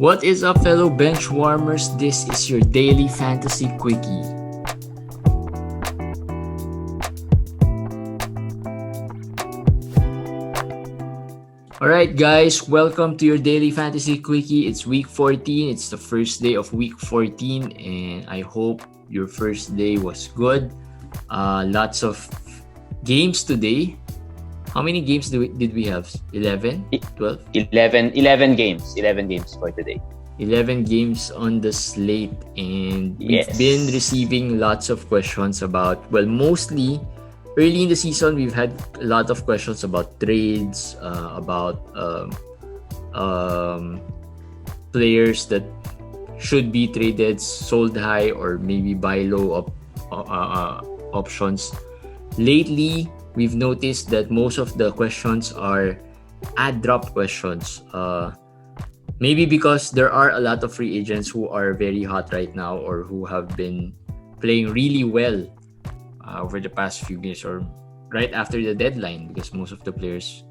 What is up, fellow bench warmers? This is your daily fantasy quickie. Alright guys, welcome to your daily fantasy quickie. It's week 14. It's the first day of week 14 and I hope your first day was good. Lots of games today. How many games did we have? 11? 12? 11 games. 11 games for today. 11 games on the slate, and we've been receiving lots of questions about, mostly early in the season, we've had a lot of questions about trades, about players that should be traded, sold high, or maybe buy low options. Lately, we've noticed that most of the questions are ad drop questions. Maybe because there are a lot of free agents who are very hot right now or who have been playing really well over the past few games or right after the deadline, because most of the players,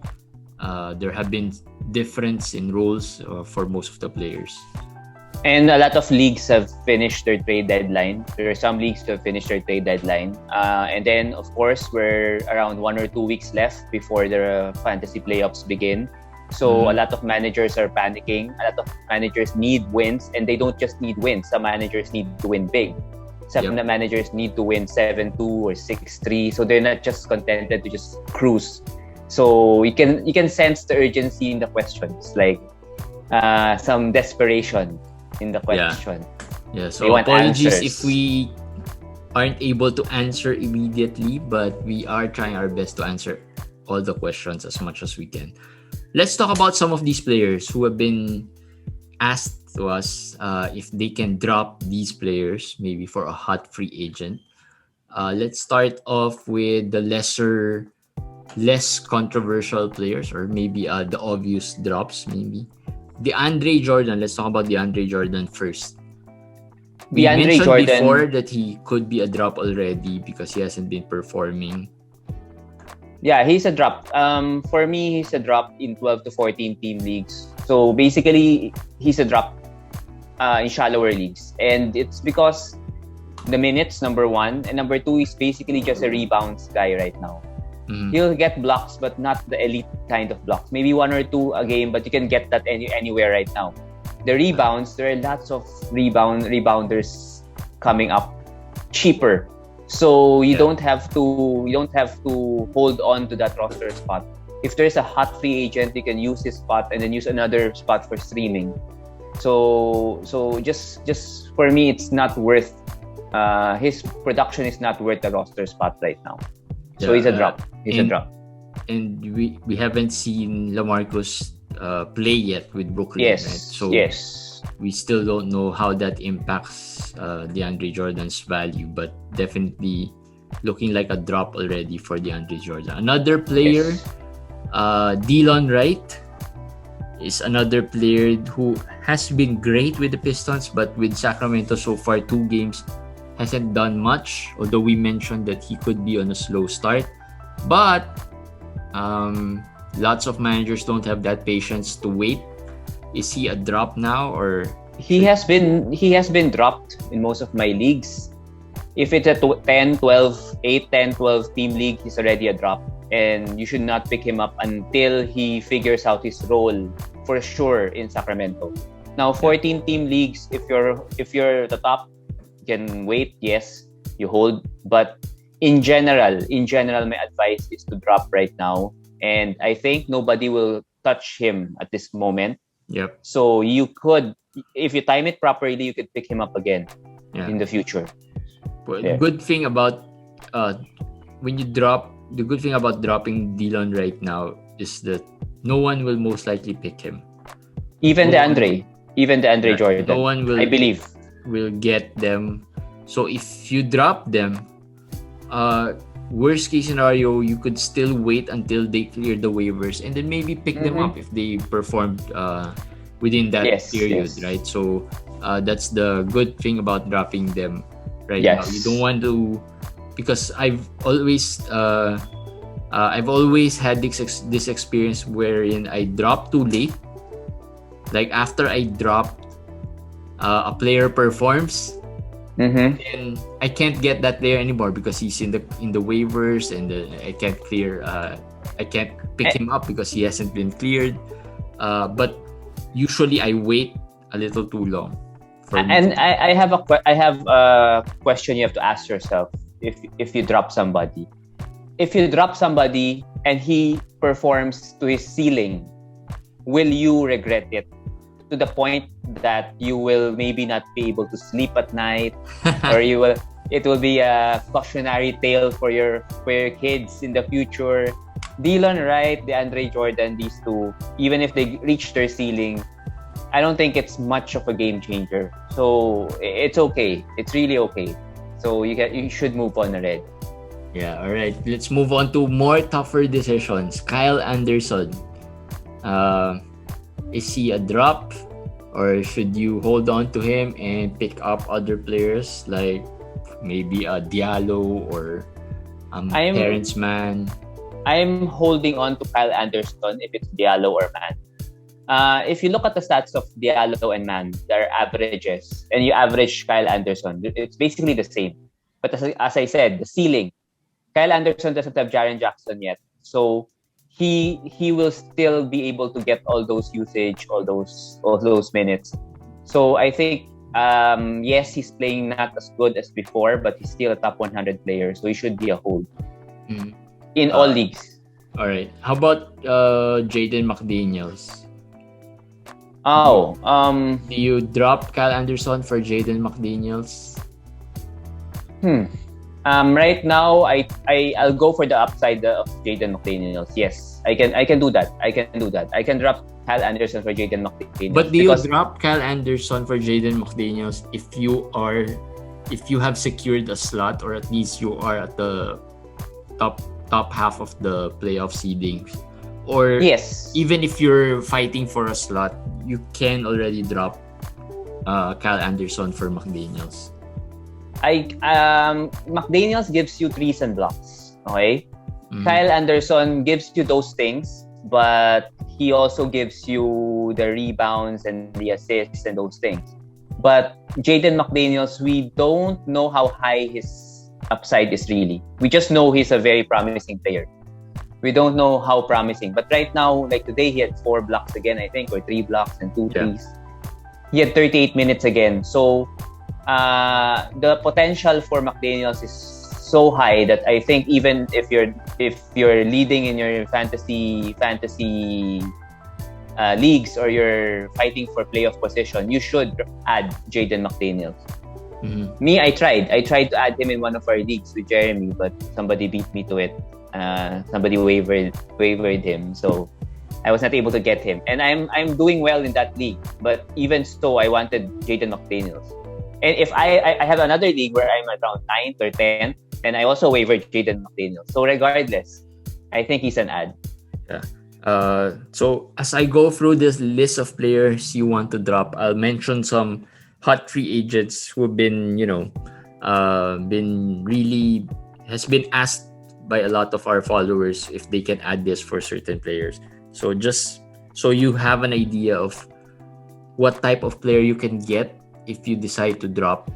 there have been difference in roles for most of the players. And a lot of leagues have finished their trade deadline. There are some leagues that have finished their trade deadline. And then, of course, we're around 1 or 2 weeks left before the fantasy playoffs begin. So a lot of managers are panicking. A lot of managers need wins, and they don't just need wins. Some managers need to win big. Some managers need to win 7-2 or 6-3. So they're not just contented to just cruise. So you can sense the urgency in the questions, like some desperation in the question. Yeah. So apologies if we aren't able to answer immediately, but we are trying our best to answer all the questions as much as we can. Let's talk about some of these players who have been asked to us if they can drop these players, maybe for a hot free agent. Let's start off with the less controversial players, or maybe the obvious drops, maybe. DeAndre Jordan. Let's talk about DeAndre Jordan first. We mentioned before that he could be a drop already because he hasn't been performing. Yeah, he's a drop. For me, he's a drop in 12 to 14 team leagues. So basically, he's a drop in shallower leagues. And it's because the minutes, number one. And number two, he's basically just a rebounds guy right now. He'll get blocks, but not the elite kind of blocks. Maybe 1 or 2 a game, but you can get that anywhere right now. The rebounds, there are lots of rebounders coming up cheaper. So you don't have to hold on to that roster spot. If there's a hot free agent, you can use his spot and then use another spot for streaming. So just for me, it's not worth his production is not worth the roster spot right now. So he's a drop. He's a drop. And we haven't seen LaMarcus play yet with Brooklyn, right? So we still don't know how that impacts DeAndre Jordan's value, but definitely looking like a drop already for DeAndre Jordan. Another player, Delon Wright, is another player who has been great with the Pistons, but with Sacramento so far 2 games hasn't done much, although we mentioned that he could be on a slow start. But lots of managers don't have that patience to wait. Is he a drop now, or he has been dropped in most of my leagues? If it's a 10, 12, 8, 10, 12 team league, he's already a drop. And you should not pick him up until he figures out his role for sure in Sacramento. Now, 14 team leagues, if you're the top, you can wait, yes, you hold. But in general, my advice is to drop right now. And I think nobody will touch him at this moment. Yep. So you could, if you time it properly, you could pick him up again in the future. Well, the good thing about the good thing about dropping Delon right now is that no one will most likely pick him. Even DeAndre Jordan. No one will, I believe, will get them. So if you drop them, worst case scenario, you could still wait until they clear the waivers and then maybe pick them up if they performed within that period, right? So that's the good thing about dropping them right now. You don't want to, because I've always had this experience wherein I drop too late. Like after I dropped a player performs, Mm-hmm. and I can't get that player anymore because he's in the waivers, and I can't I can't pick him up because he hasn't been cleared. But usually I wait a little too long. I have a question you have to ask yourself if you drop somebody. If you drop somebody and he performs to his ceiling, will you regret it to the point that you will maybe not be able to sleep at night, or it will be a cautionary tale for your kids in the future? Dillon Wright, DeAndre Jordan, these two, even if they reach their ceiling, I don't think it's much of a game changer. So it's okay. It's really okay. So you should move on already. Yeah, all right. Let's move on to more tougher decisions. Kyle Anderson. Is he a drop, or should you hold on to him and pick up other players like maybe a Diallo or Terrence Mann? I'm holding on to Kyle Anderson if it's Diallo or Mann. If you look at the stats of Diallo and Mann, their averages, and you average Kyle Anderson, it's basically the same. But as I said, the ceiling, Kyle Anderson doesn't have Jaren Jackson yet, so he will still be able to get all those usage, all those minutes. So I think yes, he's playing not as good as before, but he's still a top 100 player, so he should be a hold in all leagues. All right. How about Jaden McDaniels? Do you drop Kyle Anderson for Jaden McDaniels? Right now, I'll go for the upside of Jaden McDaniels. Yes, I can do that. I can drop Kyle Anderson for Jaden McDaniels. But do you drop Kyle Anderson for Jaden McDaniels if you have secured a slot, or at least you are at the top half of the playoff seedings? Or yes, even if you're fighting for a slot, you can already drop Kyle Anderson for McDaniels. McDaniels gives you threes and blocks. Okay, Kyle Anderson gives you those things, but he also gives you the rebounds and the assists and those things. But Jaden McDaniels, we don't know how high his upside is really. We just know he's a very promising player. We don't know how promising. But right now, like today, he had 4 blocks again, I think, or 3 blocks and 2 threes. He had 38 minutes again. So the potential for McDaniels is so high that I think even if you're leading in your fantasy leagues, or you're fighting for playoff position, you should add Jaden McDaniels. Me, I tried to add him in one of our leagues with Jeremy, but somebody beat me to it. Somebody wavered him, so I was not able to get him. And I'm doing well in that league, but even so, I wanted Jaden McDaniels. And if I have another league where I'm around 9th or 10th, and I also wavered Jaden McDaniels. So regardless, I think he's an ad. Yeah. So as I go through this list of players you want to drop, I'll mention some hot free agents who've been, has been asked by a lot of our followers if they can add this for certain players. So just so you have an idea of what type of player you can get if you decide to drop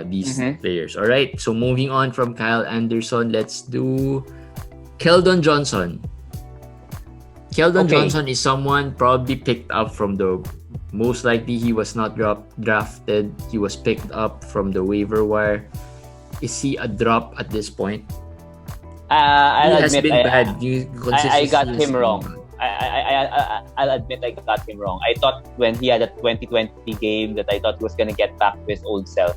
these players. All right. So moving on from Kyle Anderson, let's do Keldon Johnson. Johnson is someone probably picked up from most likely he was not drafted. He was picked up from the waiver wire. Is he a drop at this point? I'll admit I got him wrong. I'll admit I got him wrong. I thought when he had a 2020 game that I thought he was going to get back to his old self.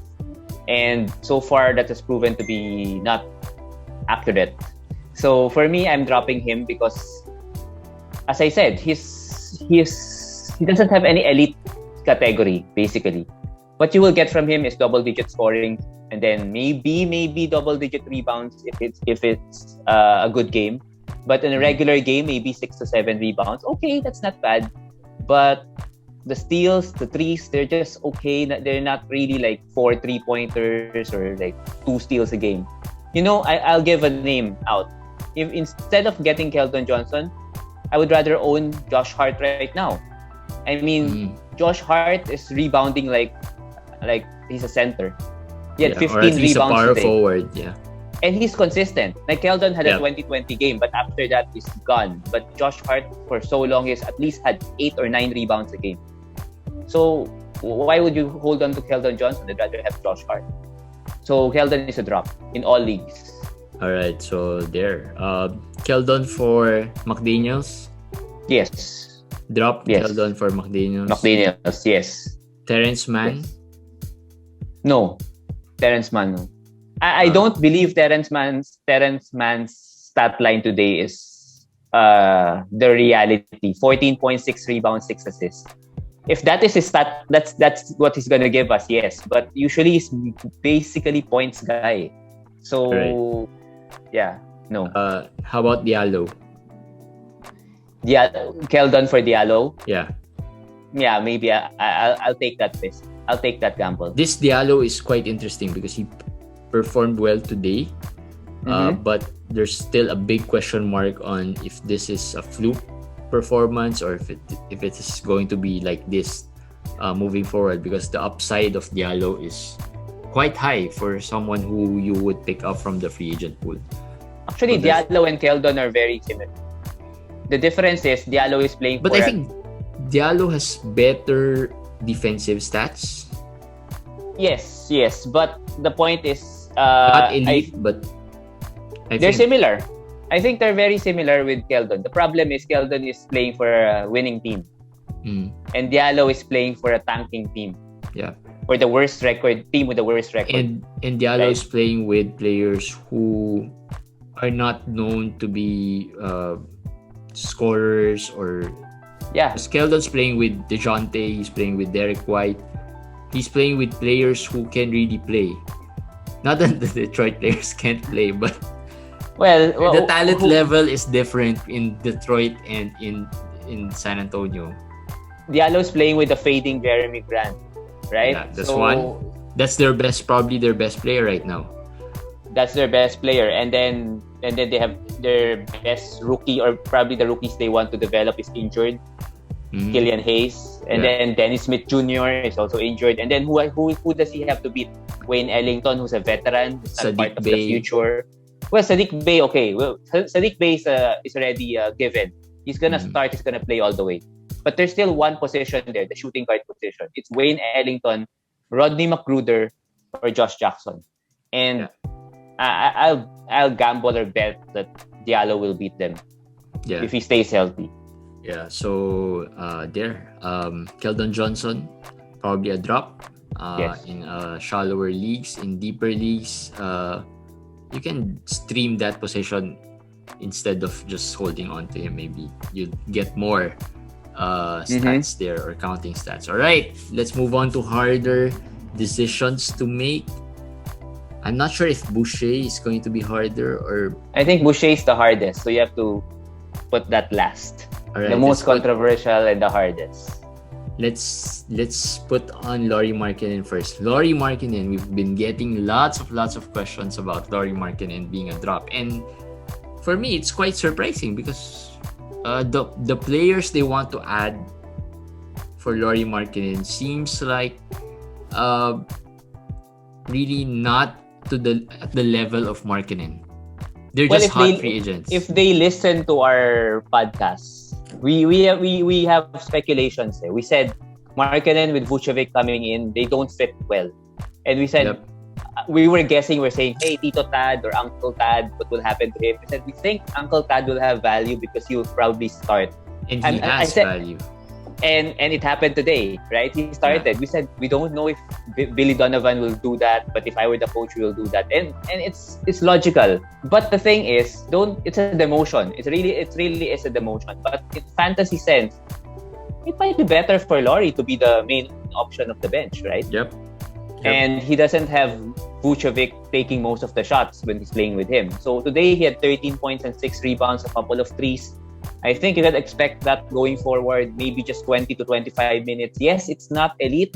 And so far that has proven to be not accurate. So for me, I'm dropping him because, as I said, he doesn't have any elite category, basically. What you will get from him is double-digit scoring, and then maybe double-digit rebounds if it's a good game. But in a regular game, maybe 6 to 7 rebounds. Okay, that's not bad. But the steals, the threes, they're just okay. They're not really like 4 3-pointers or like 2 steals a game. I'll give a name out. If instead of getting Keldon Johnson, I would rather own Josh Hart right now. I mean, Josh Hart is rebounding like like he's a center. He had or 15 at least a rebounds power today. forward. Yeah. And he's consistent. Like Keldon had a Yep. 20-20 game, but after that he's gone. But Josh Hart for so long is at least had 8 or 9 rebounds a game. So why would you hold on to Keldon Johnson? I'd rather have Josh Hart. So Keldon is a drop in all leagues. All right. So there. Keldon for McDaniels. Yes. Drop. Yes. Keldon for McDaniels. McDaniels, yes. Terrence Mann. Yes. No. Terrence Mann, no. I don't believe Terrence Mann's stat line today is the reality. 14.6 rebounds, 6 assists. If that is his stat, that's what he's gonna give us, yes. But usually he's basically points guy. So yeah, no. How about Diallo? Keldon for Diallo. Yeah. Yeah, maybe I'll take that risk. I'll take that gamble. This Diallo is quite interesting because he performed well today, but there's still a big question mark on if this is a fluke performance or if it is going to be like this moving forward, because the upside of Diallo is quite high for someone who you would pick up from the free agent pool. Actually, So Diallo and Keldon are very similar. The difference is Diallo is playing but I think Diallo has better defensive stats. Yes, but the point is Not elite, but I they're think similar. I think they're very similar with Keldon. The problem is Keldon is playing for a winning team, and Diallo is playing for a tanking team. Yeah. For the worst record, team with the worst record. And Diallo is playing with players who are not known to be scorers or. Yeah. Keldon's playing with DeJounte, he's playing with Derek White. He's playing with players who can really play. Not that the Detroit players can't play, but the talent level is different in Detroit and in San Antonio. Diallo's playing with the fading Jeremy Grant, right? Yeah, that's one. That's probably their best player right now. That's their best player, and then they have their best rookie, or probably the rookies they want to develop is injured. Killian Hayes, and then Dennis Smith Jr. is also injured, and then who does he have to beat? Wayne Ellington, who's a veteran, who's not part of the future. Well, Sadiq Bey, okay. Well, Sadiq Bey is already given. He's gonna start. He's gonna play all the way. But there's still one position there, the shooting guard position. It's Wayne Ellington, Rodney McGruder, or Josh Jackson. And I'll gamble or bet that Diallo will beat them if he stays healthy. Yeah, so Keldon Johnson, probably a drop. In shallower leagues, in deeper leagues, you can stream that position instead of just holding on to him. Maybe you get more stats there, or counting stats. All right, let's move on to harder decisions to make. I'm not sure if Boucher is going to be harder, or I think Boucher is the hardest, so you have to put that last. Right, the most controversial and the hardest. Let's put on Lauri Markkanen first. Lauri Markkanen, we've been getting lots of questions about Lauri Markkanen being a drop, and for me it's quite surprising because the players they want to add for Lauri Markkanen seems like really not to the level of Markkanen. They're just hot free agents. If they listen to our podcast, we have speculations there. We said Markkanen with Vucevic coming in, they don't fit well. And we said we were guessing, we're saying, hey, Tito Tad or Uncle Tad, what will happen to him? We said we think Uncle Tad will have value because he will probably start. And he has value. And it happened today, right? He started. Yeah. We said we don't know if Billy Donovan will do that, but if I were the coach, we will do that. And it's logical. But the thing is, it's a demotion. It really is a demotion. But in fantasy sense, it might be better for Lauri to be the main option of the bench, right? Yep. And he doesn't have Vucevic taking most of the shots when he's playing with him. So today he had 13 points and 6 rebounds, a couple of threes. I think you can expect that going forward, maybe just 20 to 25 minutes. Yes, it's not elite.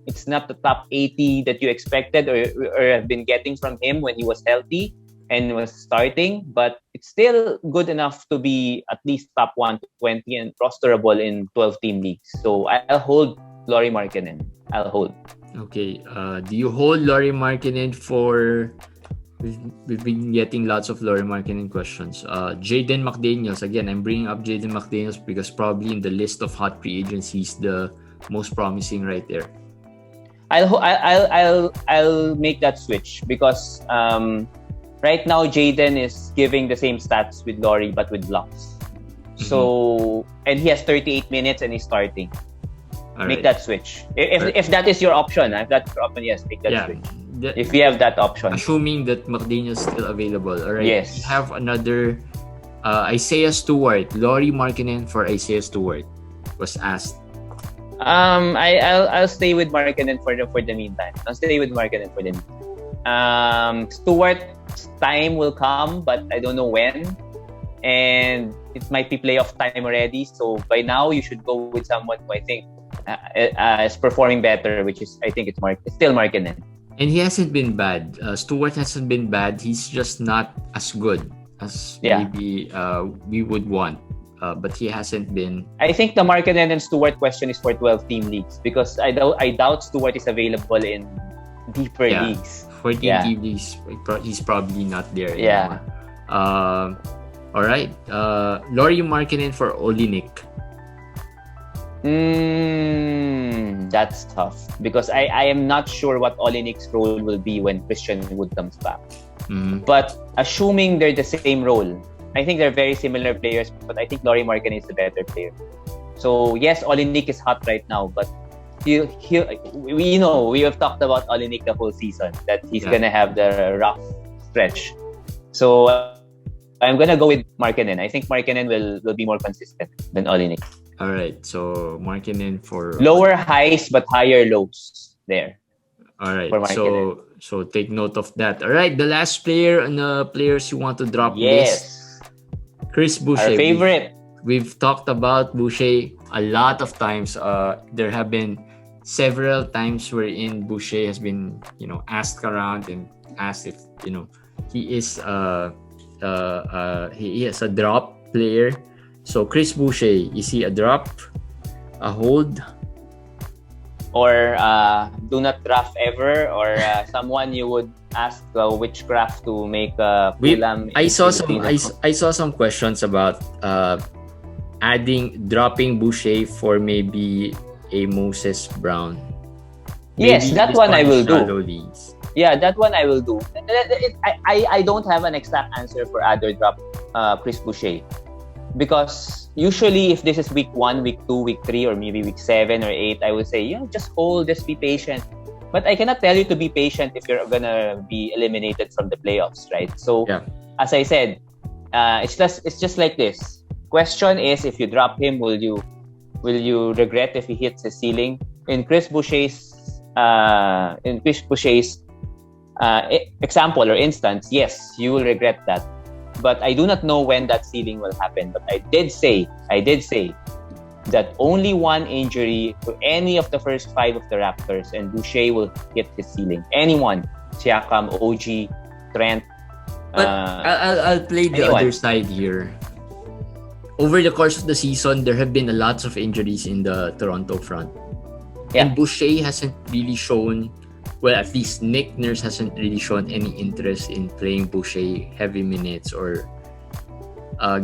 It's not the top 80 that you expected or have been getting from him when he was healthy and was starting, but it's still good enough to be at least top 120 and rosterable in 12-team leagues. So I'll hold Lauri Markkanen. I'll hold. Okay. Do you hold Lauri Markkanen for... We've been getting lots of Lauri Markkanen questions. Jaden McDaniels. Again, I'm bringing up Jaden McDaniels because probably in the list of hot free agents, he's the most promising right there. I'll make that switch because right now Jaden is giving the same stats with Lauri but with blocks. So and he has 38 minutes and he's starting. Make that switch. If that is your option, yes, make that switch. If we have that option. Assuming that McDaniels is still available. All right. Yes. We have another Isaiah Stewart. Lauri Markkanen for Isaiah Stewart was asked. I'll stay with Markkanen for the meantime. Stewart's time will come, but I don't know when. And it might be playoff time already. So by now you should go with someone who I think is performing better, which is I think it's still Markkanen. And he hasn't been bad. Stewart hasn't been bad. He's just not as good as maybe we would want. But he hasn't been. I think the Markkanen and Stewart question is for 12-team leagues because I doubt Stewart is available in deeper leagues. 14-team leagues, he's probably not there anymore. All right. Lauri Markkanen for Olynyk. That's tough because I am not sure what Olynyk's role will be when Christian Wood comes back. But assuming they're the same role, I think they're very similar players, but I think Lauri Markkanen is the better player. So yes, Olynyk is hot right now, but we have talked about Olynyk the whole season that he's gonna have the rough stretch. So I'm gonna go with Markkanen. I think Markkanen will be more consistent than Olynyk. All right, so Markkanen for lower highs but higher lows there. All right, so take note of that. All right, the last player and the players you want to drop this. Chris Boucher. Our favorite. We've talked about Boucher a lot of times. There have been several times wherein Boucher has been, asked around and asked if, he is he is a drop player. So Chris Boucher, is he a drop, a hold, or do not draft ever, or someone you would ask which craft to make I saw some questions about dropping Boucher for maybe a Moses Brown. Yes, that one I will do. Yeah, that one I will do. I don't have an exact answer for other drop Chris Boucher. Because usually if this is week 1, week 2, week 3, or maybe week 7 or 8, I would say, just hold, just be patient. But I cannot tell you to be patient if you're gonna be eliminated from the playoffs, right? So, as I said, it's just like this. Question is, if you drop him, will you regret if he hits the ceiling? In Chris Boucher's example or instance, yes, you will regret that. But I do not know when that ceiling will happen. But I did say that only one injury to any of the first 5 of the Raptors and Boucher will hit his ceiling. Anyone. Siakam, OG, Trent. But I'll play the other side here. Over the course of the season, there have been lots of injuries in the Toronto front. Yeah. And Boucher hasn't really shown, well, at least Nick Nurse hasn't really shown any interest in playing Boucher heavy minutes or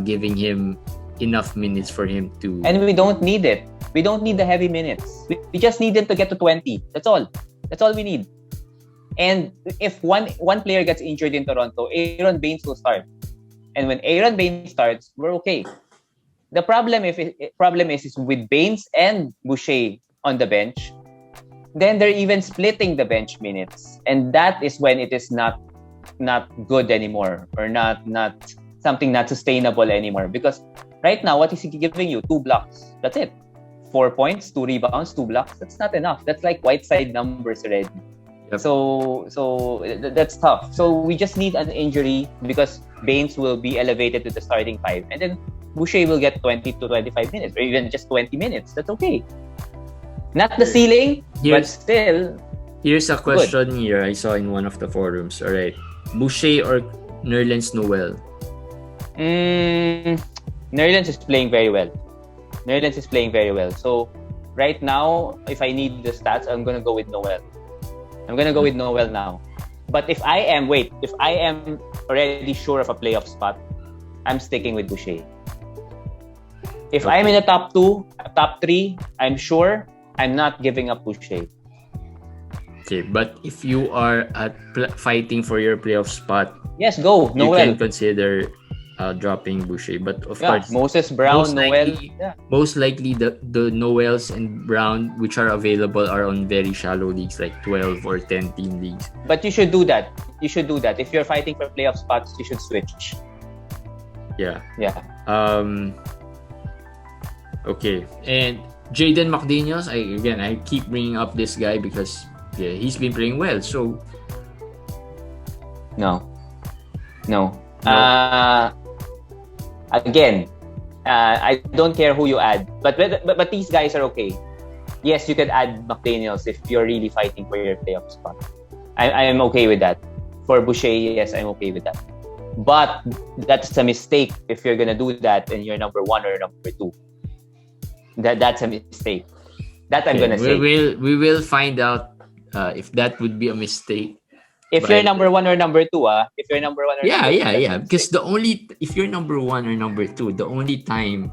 giving him enough minutes for him to... And we don't need it. We don't need the heavy minutes. We just need him to get to 20. That's all. That's all we need. And if one player gets injured in Toronto, Aaron Baines will start. And when Aaron Baines starts, we're okay. The problem is with Baines and Boucher on the bench, then they're even splitting the bench minutes, and that is when it is not good anymore, or not something not sustainable anymore. Because right now, what is he giving you? 2 blocks. That's it. 4 points, 2 rebounds, 2 blocks. That's not enough. That's like Whiteside numbers already. Yep. So that's tough. So we just need an injury because Baines will be elevated to the starting 5, and then Boucher will get 20 to 25 minutes, or even just 20 minutes. That's okay. Not the ceiling, but still. Here's a question here I saw in one of the forums. All right, Boucher or Nerlens Noel? Nerlens is playing very well. So right now, if I need the stats, I'm gonna go with Noel. I'm gonna go with Noel now. But if I am already sure of a playoff spot, I'm sticking with Boucher. If I'm in the top 2, top 3, I'm sure I'm not giving up Boucher. Okay, but if you are fighting for your playoff spot, yes, go Noel. You can consider dropping Boucher, but of course, Moses Brown, Noel. Most likely, the Noels and Brown which are available are on very shallow leagues, like 12 or 10 team leagues. But you should do that. If you're fighting for playoff spots, you should switch. Yeah. Yeah. Okay, and Jaden McDaniels. I keep bringing up this guy because he's been playing well. So no. Again, I don't care who you add, but these guys are okay. Yes, you could add McDaniels if you're really fighting for your playoff spot. I am okay with that. For Boucher, yes, I'm okay with that. But that's a mistake if you're gonna do that and you're number 1 or number 2. That's a mistake. That I'm gonna say. We will find out if that would be a mistake. If you're number 1 or number 2, if you're number 1 or number 2, yeah. Because if you're number 1 or number 2, the only time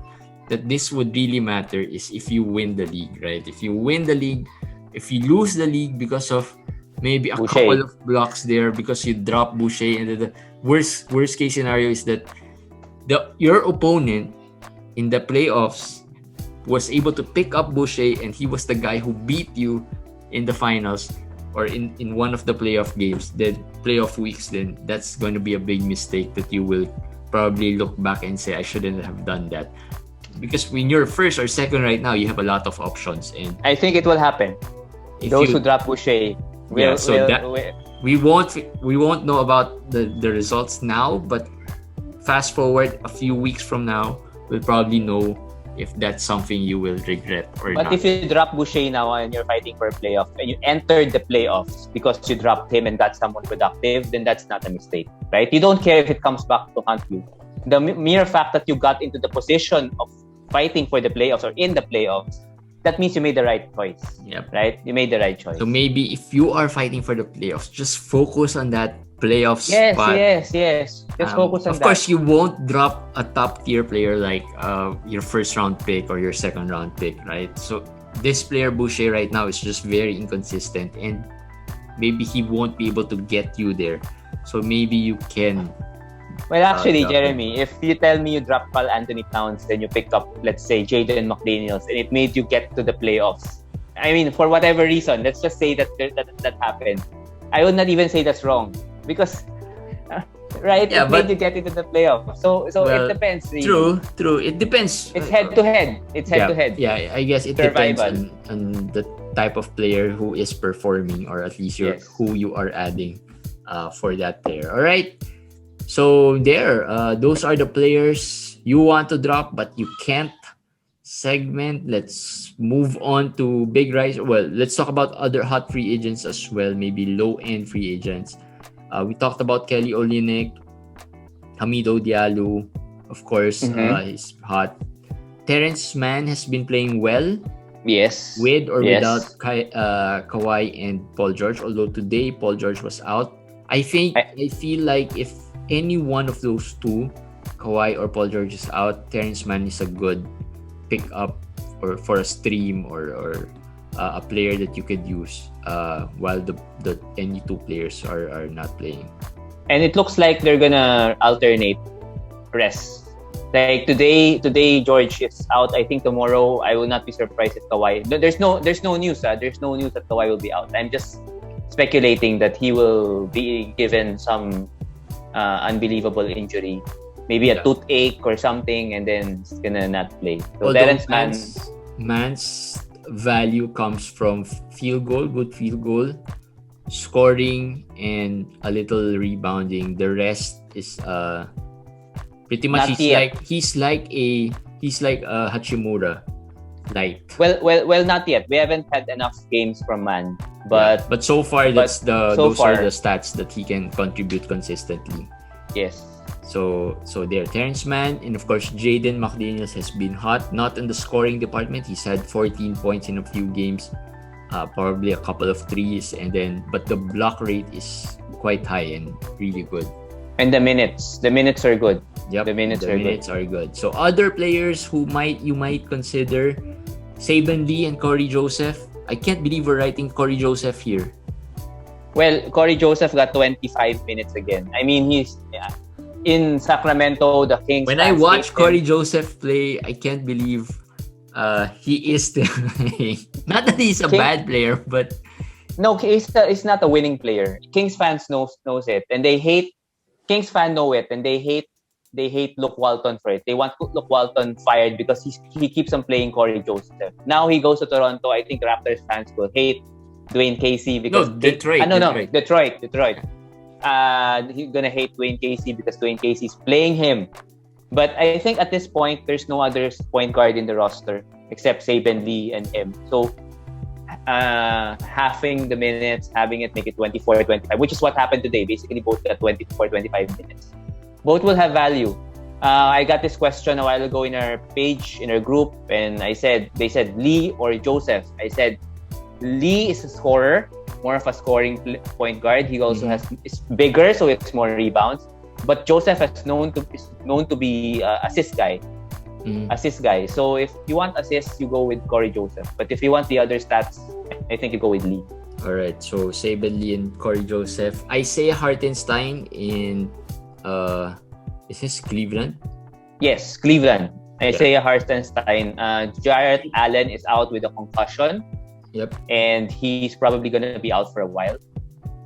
that this would really matter is if you win the league, right? If you win the league, if you lose the league because of maybe a Boucher. couple of blocks there because you drop Boucher, and the worst case scenario is that your opponent in the playoffs was able to pick up Boucher and he was the guy who beat you in the finals or in one of the playoff games, the playoff weeks, then that's going to be a big mistake that you will probably look back and say, I shouldn't have done that. Because when you're first or second right now, you have a lot of options. And I think it will happen. Those who drop Boucher we won't know about the results now, but fast forward a few weeks from now, we'll probably know if that's something you will regret or not. But if you drop Boucher now and you're fighting for a playoff and you entered the playoffs because you dropped him and got someone productive, then that's not a mistake, right? You don't care if it comes back to haunt you. The mere fact that you got into the position of fighting for the playoffs or in the playoffs, that means you made the right choice. Yep. Right? You made the right choice. So maybe if you are fighting for the playoffs, just focus on that playoff spot. Yes. Just focus on that. Of course, you won't drop a top tier player like your first round pick or your second round pick, right? So this player Boucher right now is just very inconsistent, and maybe he won't be able to get you there. So maybe you can. Well, actually, Jeremy, if you tell me you drop Carl Anthony Towns, then you pick up, let's say, Jaden McDaniels, and it made you get to the playoffs. I mean, for whatever reason, let's just say that happened. I would not even say that's wrong because, right? Yeah, it made you get into the playoffs. So it depends. Really. True. It depends. It's head to head. Yeah, I guess it depends on the type of player who is performing, or at least who you are adding for that player. All right. So those are the players you want to drop but you can't segment. Let's move on to big rise. Well, let's talk about other hot free agents as well, maybe low-end free agents. We talked about Kelly Olynyk, Hamidou Diallo, of course, he's hot. Terrence Mann has been playing well. Yes. With or without Kawhi and Paul George, although today Paul George was out. I feel like if any one of those two, Kawhi or Paul George, is out, Terrence Mann is a good pick up or for a stream or a player that you could use while the any two players are not playing. And it looks like they're gonna alternate rest. Like today George is out. I think tomorrow I will not be surprised if Kawhi. There's no news. There's no news that Kawhi will be out. I'm just speculating that he will be given some unbelievable injury, maybe a toothache or something, and then he's gonna not play. So Terrence Mann's value comes from good field goal, scoring, and a little rebounding. The rest is pretty much he's like a Hachimura light. Well, not yet. We haven't had enough games from Mann. But so far those are the stats that he can contribute consistently. Yes. So there, Terrence Mann, and of course Jaden McDaniels has been hot. Not in the scoring department. He's had 14 points in a few games, probably a couple of threes, but the block rate is quite high and really good. And the minutes are good. Yep, the minutes are good. So other players who you might consider, Saban Lee and Corey Joseph. I can't believe we're writing Corey Joseph here. Well, Corey Joseph got 25 minutes again. I mean, he's in Sacramento, the Kings. When I watch Corey Joseph play, I can't believe he is still playing. Not that he's a bad player, but no, he's not a winning player. Kings fans knows it, and they hate. Kings fans know it, and they hate Luke Walton for it. They want Luke Walton fired because he keeps on playing Corey Joseph. Now he goes to Toronto. I think Raptors fans will hate Dwayne Casey because Detroit. He's gonna hate Dwayne Casey because Dwayne Casey's playing him. But I think at this point, there's no other point guard in the roster except Saban Lee and him. So halving the minutes, having it make it 24-25, which is what happened today. Basically, both got 24-25 minutes. Both will have value. I got this question a while ago in our page, in our group, and they said Lee or Joseph. I said Lee is a scorer, more of a scoring point guard. He also is bigger, so it's more rebounds. But Joseph is known to be assist guy. Assist guy. So if you want assists, you go with Corey Joseph. But if you want the other stats, I think you go with Lee. All right. So Saban Lee and Corey Joseph. Isaiah Hartenstein in is this Cleveland? Yes, Cleveland. Isaiah Hartenstein. Jarrett Allen is out with a concussion. Yep. And he's probably going to be out for a while.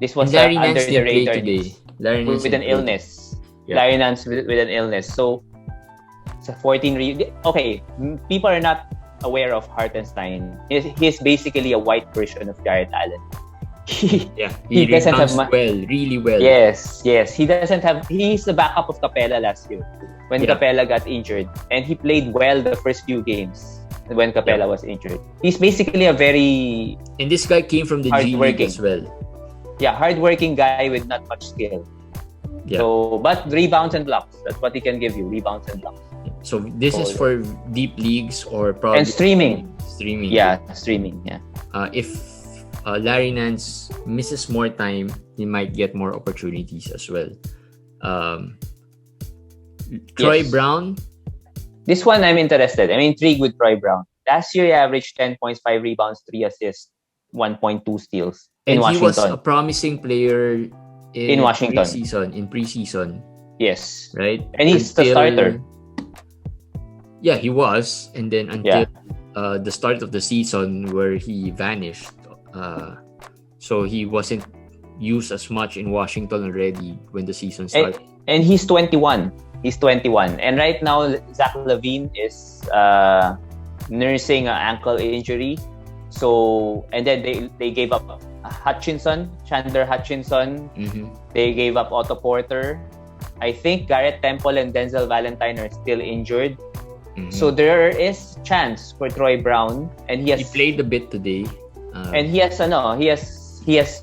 This was Larry under Nance the radar today. with an illness. Yeah. Larry Nance with an illness. So it's a 14. Okay, people are not aware of Hartenstein. He's basically a white version of Jarrett Allen. He doesn't have really well. Yes. He doesn't have. He's the backup of Capella last year when Capella got injured, and he played well the first few games when Capella was injured. He's basically a very and this guy came from the G League as well. Yeah, hardworking guy with not much skill. Yeah. So, but rebounds and blocks. That's what he can give you. Rebounds and blocks. So this is for deep leagues or probably and streaming. Yeah, streaming. Yeah. If Larry Nance misses more time, he might get more opportunities as well. Troy Brown. This one I'm interested. I'm intrigued with Troy Brown. Last year he averaged 10 points, 5 rebounds, 3 assists, 1.2 steals in Washington. He was a promising player in Washington preseason. Yes. Right? And he's the starter. Yeah, he was. And then until the start of the season where he vanished. So he wasn't used as much in Washington already when the season started. And he's 21. And right now, Zach LaVine is nursing an ankle injury. So, and then they gave up Chandler Hutchinson. They gave up Otto Porter. I think Garrett Temple and Denzel Valentine are still injured. So there is chance for Troy Brown, and he played a bit today. And he has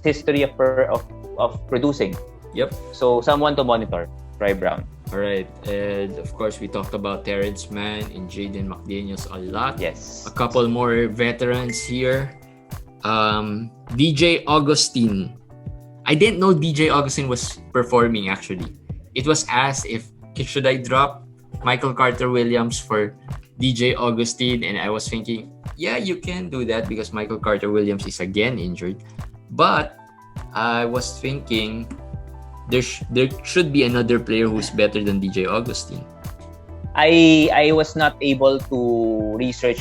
history of producing. Yep. So someone to monitor, Troy Brown. All right, and of course we talked about Terrence Mann and Jaden McDaniels a lot. Yes. A couple more veterans here. DJ Augustine. I didn't know DJ Augustine was performing actually. It was asked if should I drop Michael Carter Williams for DJ Augustine, and I was thinking, yeah, you can do that because Michael Carter Williams is again injured. But I was thinking there should be another player who's better than DJ Augustine. I was not able to research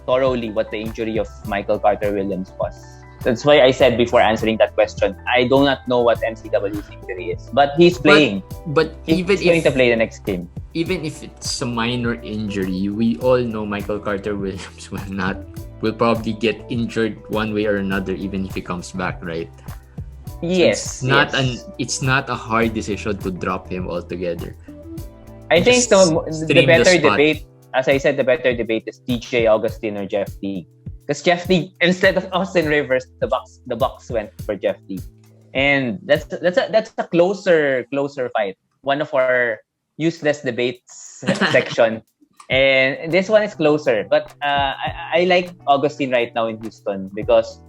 thoroughly what the injury of Michael Carter Williams was. That's why I said before answering that question, I do not know what MCW's injury is. But he's playing. But he's going to play the next game. Even if it's a minor injury, we all know Michael Carter Williams will probably get injured one way or another, even if he comes back, right? Yes. So it's not a hard decision to drop him altogether. I think the better debate, as I said, the better debate is DJ Augustine or Jeff Teague. Because Jeff Teague, instead of Austin Rivers, the Bucks went for Jeff Teague, and that's a closer fight. one of our useless debates section. And this one is closer. But I like Augustine right now in Houston because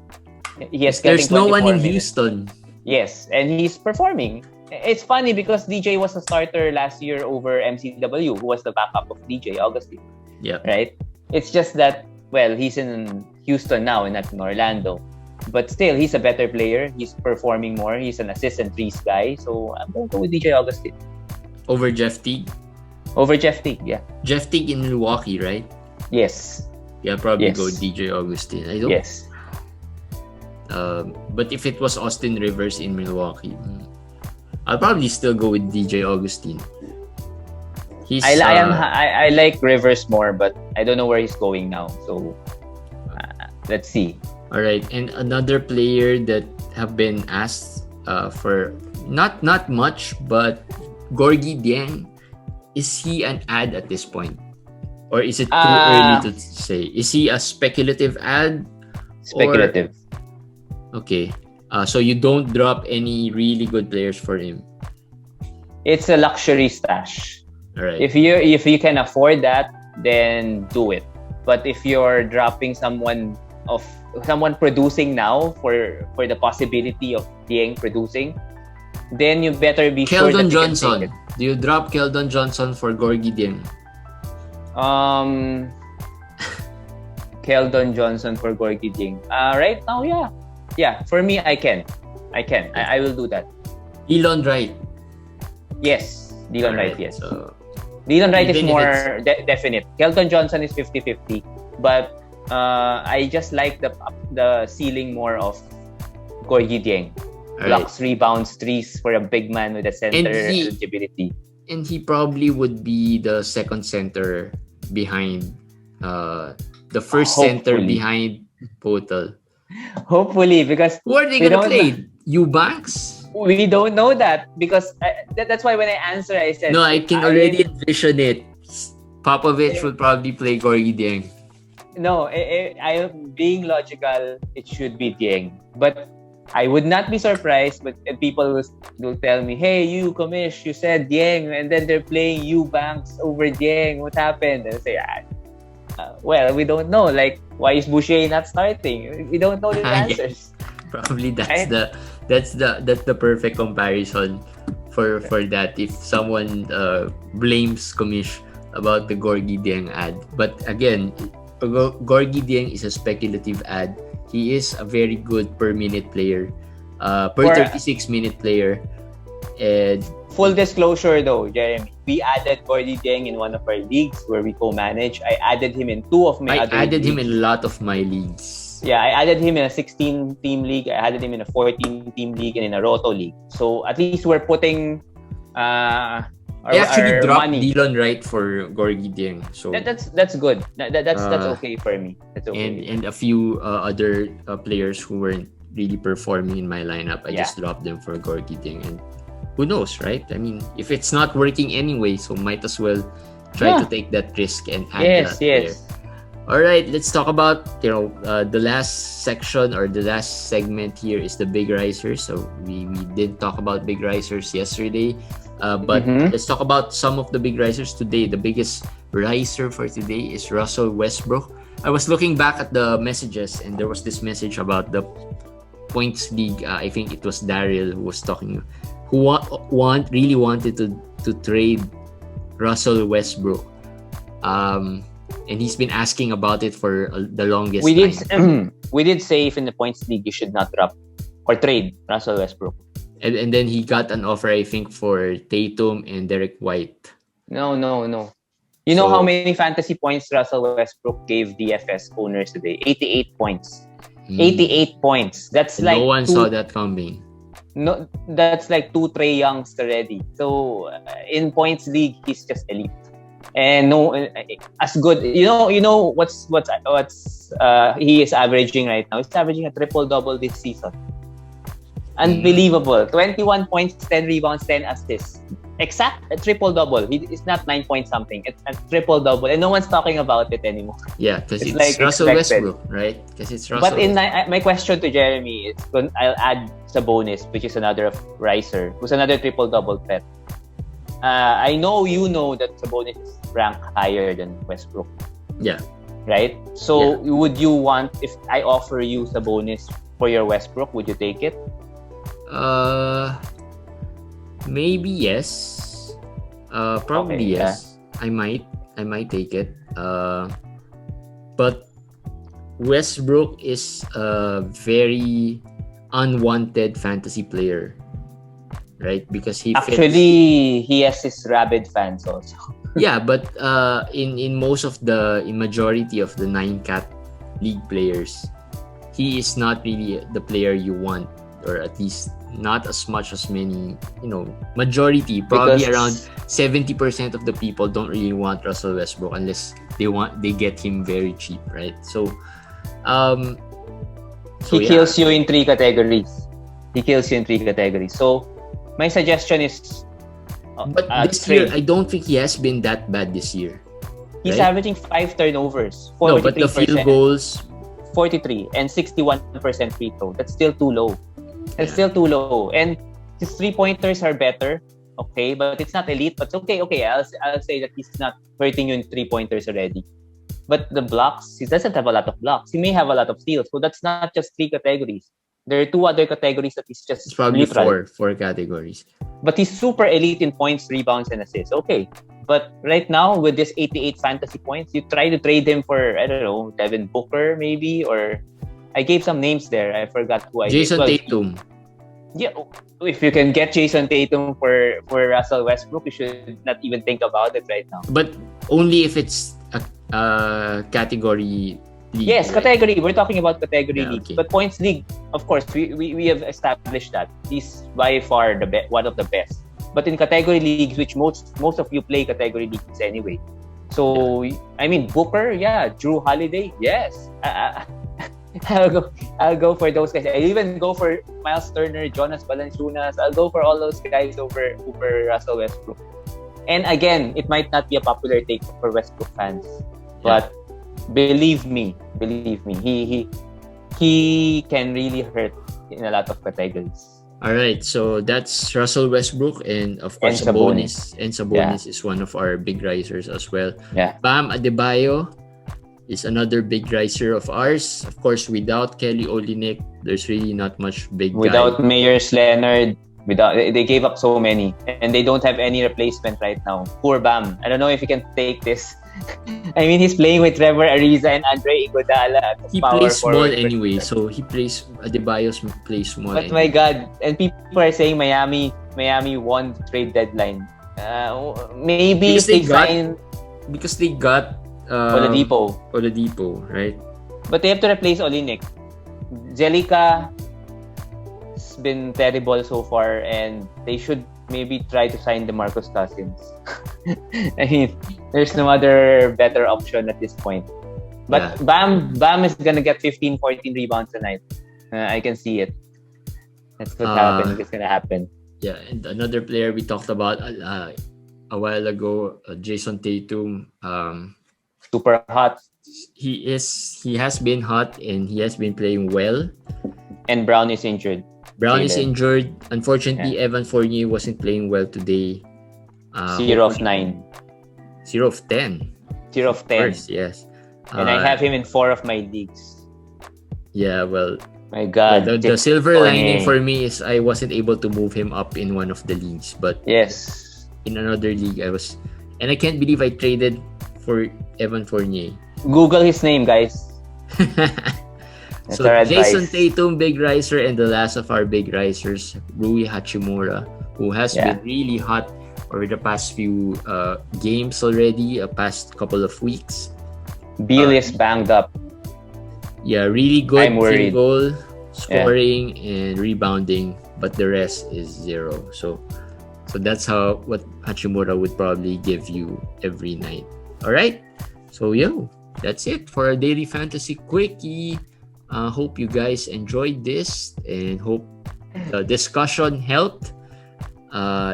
he is getting 24 There's no one in minutes. Houston. Yes, and he's performing. It's funny because DJ was a starter last year over MCW, who was the backup of DJ Augustine. Yeah. Right? It's just that, well, he's in Houston now and not in Orlando. But still, he's a better player. He's performing more. He's an assist and threes guy. So I'm going to go with DJ Augustine. Over Jeff Teague? Over Jeff Teague, yeah. Jeff Teague in Milwaukee, right? Yes. Yeah, probably Yes. go DJ Augustine. I don't. Yes. But if it was Austin Rivers in Milwaukee, I'll probably still go with DJ Augustine. I like Rivers more, but I don't know where he's going now. So let's see. All right, and another player that have been asked for not much, but Gorgie Dieng, is he an ad at this point, or is it too early to say? Is he a speculative ad? Speculative. Okay, so you don't drop any really good players for him. It's a luxury stash. All right. If you can afford that, then do it. But if you're dropping someone producing now for the possibility of Dieng producing, then you better be sure that Keldon you can Johnson. take it. Do you drop Keldon Johnson for Gorgie Dieng? Keldon Johnson for Gorgie Dieng. Right now, yeah. Yeah, for me, I can. I will do that. Elon Wright. Yes. Dylan Wright, yes. So, Dylan Wright is even if more definite. Keldon Johnson is 50-50. But I just like the ceiling more of Gorgie Dieng. Blocks, rebounds, threes for a big man with a center eligibility. And he probably would be the second center behind the first center behind Potel. Hopefully, because who are they gonna play? Eubanks? We don't know that because that's why when I answer, I said no. I can already envision it. Popovich will probably play Gorgie Dieng. No, I being logical, it should be Dieng. But I would not be surprised. But people will tell me, "Hey, you Komish, you said Dieng, and then they're playing Eubanks over Dieng. What happened?" And I say, well, we don't know. Like, why is Boucher not starting? We don't know the answers. Probably that's the perfect comparison for that. If someone blames Komish about the Gorgie Dieng ad, but again, Gorgie Dieng is a speculative ad. He is a very good per minute player, per 36-minute player. And full disclosure though, Jeremy, we added Gorgie Dieng in one of our leagues where we co-manage. I added him in two of my other leagues. I added him in a lot of my leagues. Yeah, I added him in a 16-team league. I added him in a 14-team league and in a Roto league. So at least we're putting I actually dropped money. Dylan Wright for Gorgie Dieng. So that's good. That's okay for me. That's okay. And a few other players who weren't really performing in my lineup, I just dropped them for Gorgie Dieng. And who knows, right? I mean, if it's not working anyway, so might as well try to take that risk and add that player. All right, let's talk about the last section or the last segment here is the big risers. So we did talk about big risers yesterday, but let's talk about some of the big risers today. The biggest riser for today is Russell Westbrook. I was looking back at the messages, and there was this message about the points league. I think it was Daryl who was talking, who really wanted to trade Russell Westbrook. And he's been asking about it for the longest time. We did say if in the points league you should not drop or trade Russell Westbrook. And then he got an offer, I think, for Tatum and Derek White. No. You know how many fantasy points Russell Westbrook gave DFS owners today? 88 points. 88 points. That's like no one saw that coming. No, that's like 2 Trae Youngs already. So in points league, he's just elite. And no, as good. You know what's he is averaging right now. He's averaging a triple-double this season. Unbelievable. 21 points, 10 rebounds, 10 assists. Exact a triple-double. It's not 9 point something. It's a triple-double. And no one's talking about it anymore. Yeah, because it's like Russell Westbrook, right? Because it's Russell. But in my question to Jeremy, I'll add Sabonis, which is another riser, who's another triple-double threat. I know you know that Sabonis is ranked higher than Westbrook. Yeah. Right? So would you want, if I offer you Sabonis for your Westbrook, would you take it? Maybe yes. Probably yes. I might take it. But Westbrook is a very unwanted fantasy player, right? Because he has his rabid fans also. Yeah, but in most of in majority of the 9-cat league players, he is not really the player you want, or at least not as much as many, majority, probably around 70% of the people don't really want Russell Westbrook unless they get him very cheap, right? So he kills you in 3 categories. So my suggestion is, but this year I don't think he has been that bad this year. He's averaging 5 turnovers, 43%. No, but the field goals, 43 and 61% free throw. That's still too low. And his 3-pointers are better, okay, but it's not elite. But okay. I'll say that he's not hurting you in 3-pointers already. But the blocks, he doesn't have a lot of blocks. He may have a lot of steals. So that's not just 3 categories. There are 2 other categories that he's just probably neutral. 4 categories. But he's super elite in points, rebounds, and assists. Okay. But right now, with this 88 fantasy points, you try to trade him for, I don't know, Devin Booker maybe, or I gave some names there. I forgot who I Jason Tatum. Yeah, if you can get Jason Tatum for Russell Westbrook, you should not even think about it right now. But only if it's a category league. Yes, right? category. We're talking about category league. Okay. But points league, of course, we have established that he's by far one of the best. But in category leagues, which most of you play category leagues anyway. So I mean, Booker, Drew Holiday, yes. I'll go for those guys. I even go for Miles Turner, Jonas Valanciunas. I'll go for all those guys over Russell Westbrook. And again, it might not be a popular take for Westbrook fans, but believe me, he can really hurt in a lot of categories. All right, so that's Russell Westbrook, and of course Sabonis. And Sabonis is one of our big risers as well. Yeah. Bam Adebayo is another big riser of ours. Of course, without Kelly Olynyk, there's really not much big without guy. Myers Leonard, they gave up so many, and they don't have any replacement right now. Poor Bam. I don't know if you can take this. I mean, he's playing with Trevor Ariza and Andre Iguodala. He plays small anyway, so Adebayo plays small. But my God, and people are saying Miami won the trade deadline. Maybe because if they because they got Oladipo, right? But they have to replace Olynyk. Jellica has been terrible so far, and they should maybe try to sign DeMarcus Cousins. I mean, there's no other better option at this point. But Bam is gonna get 15-14 rebounds tonight. I can see it. That's what's happening. It's gonna happen. Yeah, and another player we talked about a while ago, Jason Tatum. Super hot. He has been hot, and he has been playing well. And Brown is injured. Is injured. Unfortunately, Evan Fournier wasn't playing well today. 0 of 9. 0 of 10. 0 of 10. First, yes. And I have him in 4 of my leagues. Yeah, well, my God. The silver lining for me is I wasn't able to move him up in one of the leagues, but in another league and I can't believe I traded for Evan Fournier. Google his name, guys. So Jason Tatum, big riser, and the last of our big risers, Rui Hachimura, who has been really hot over the past few games already, past couple of weeks. Beal is banged up. Yeah, really good field goal, scoring, and rebounding, but the rest is 0. So that's what Hachimura would probably give you every night. All right, so that's it for our daily fantasy quickie. Hope you guys enjoyed this, and hope the discussion helped.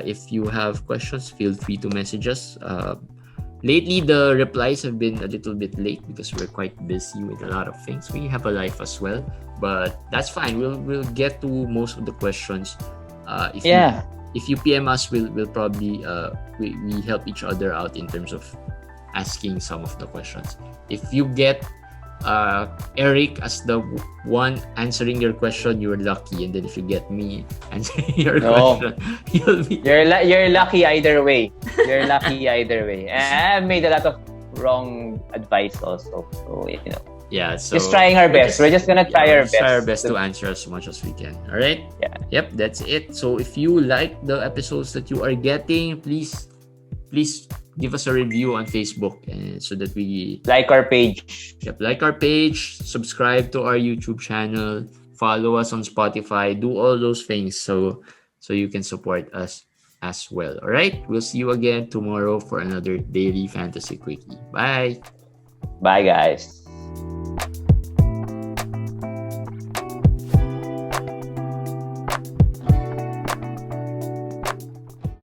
If you have questions, feel free to message us. Lately, the replies have been a little bit late because we're quite busy with a lot of things. We have a life as well, but that's fine. We'll get to most of the questions. if you PM us, we'll probably we help each other out in terms of asking some of the questions. If you get Eric as the one answering your question, you're lucky. And then if you get me answering your question, you're lucky either way. You're lucky either way. I've made a lot of wrong advice also. So, yeah, so just trying our best. We're just gonna try our best to answer as much as we can. All right. Yeah. Yep. That's it. So if you like the episodes that you are getting, please give us a review on Facebook, and so that we like our page. Yep. Like our page. Subscribe to our YouTube channel. Follow us on Spotify. Do all those things so you can support us as well. All right. We'll see you again tomorrow for another daily fantasy quickie. Bye. Bye, guys.